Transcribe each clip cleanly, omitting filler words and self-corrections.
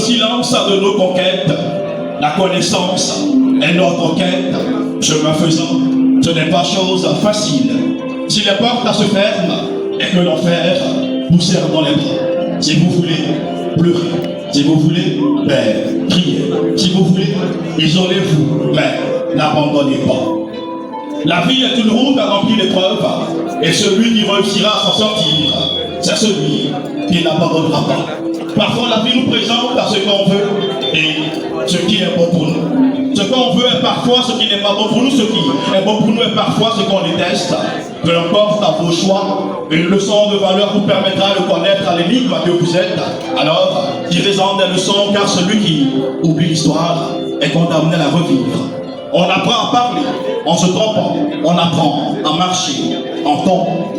silence de nos conquêtes, la connaissance est notre quête. Chemin faisant, ce n'est pas chose facile. Si les portes se ferment et que l'enfer nous serre dans les bras, si vous voulez pleurer, si vous voulez crier, si vous voulez isolez-vous, mais n'abandonnez pas. La vie est une route remplie d'épreuves, et celui qui réussira à s'en sortir, c'est celui qui n'abandonnera pas. Parfois la vie nous présente à ce qu'on veut et ce qui est bon pour nous. Ce qu'on veut est parfois ce qui n'est pas bon pour nous, ce qui est bon pour nous est parfois ce qu'on déteste. Peu importe à vos choix, une leçon de valeur vous permettra de connaître l'énigme que vous êtes. Alors, tirez-en des leçons, car celui qui oublie l'histoire est condamné à la revivre. On apprend à parler en se trompant, on apprend à marcher en tombant.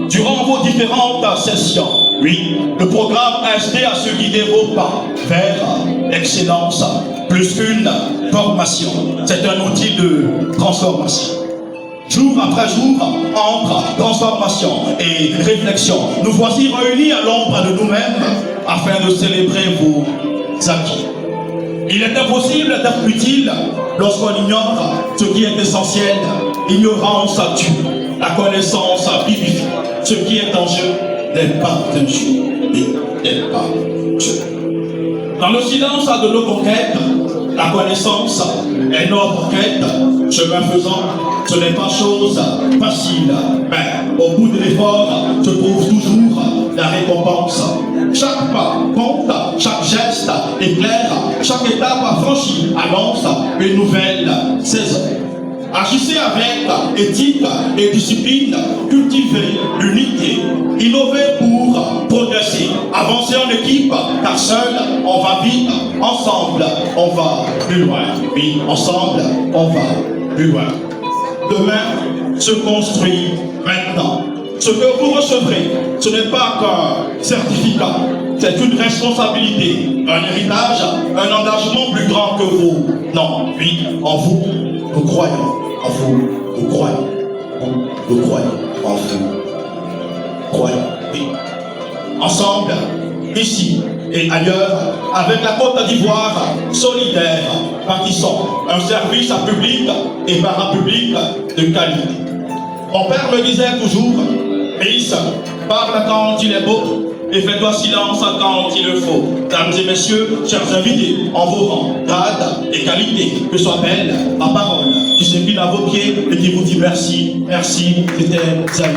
Durant vos différentes sessions, oui, le programme incite à se guider vos pas vers l'excellence, plus qu'une formation. C'est un outil de transformation. Jour après jour, entre transformation et réflexion, nous voici réunis à l'ombre de nous-mêmes afin de célébrer vos acquis. Il est impossible d'être utile lorsqu'on ignore ce qui est essentiel. Ignorance tue, la connaissance vivifie. Ce qui est en jeu n'est pas un jeu et n'est pas jeu. Dans le silence de nos conquêtes, la connaissance est notre quête. Chemin faisant, ce n'est pas chose facile, mais au bout de l'effort se trouve toujours la récompense. Chaque pas compte, chaque geste éclaire, chaque étape franchie annonce une nouvelle saison. Agissez avec éthique et discipline, cultivez l'unité, innovez pour progresser, avancez en équipe, car seul on va vite, ensemble on va plus loin. Oui, ensemble on va plus loin. Demain se construit maintenant. Ce que vous recevrez, ce n'est pas qu'un certificat, c'est une responsabilité, un héritage, un engagement plus grand que vous. Non, oui, en vous, nous croyons. En vous, nous croyons. Nous croyons en vous. Croyons, oui. Ensemble, ici et ailleurs, avec la Côte d'Ivoire solidaire, bâtissons un service public et parapublic de qualité. Mon père me disait toujours, fils, parle quand il est beau et fais-toi silence quand il le faut. Dames et messieurs, chers invités, en vos rangs, grades et qualités, que soit belle ma parole qui s'incline à vos pieds et qui vous dit merci, merci, c'était Zami.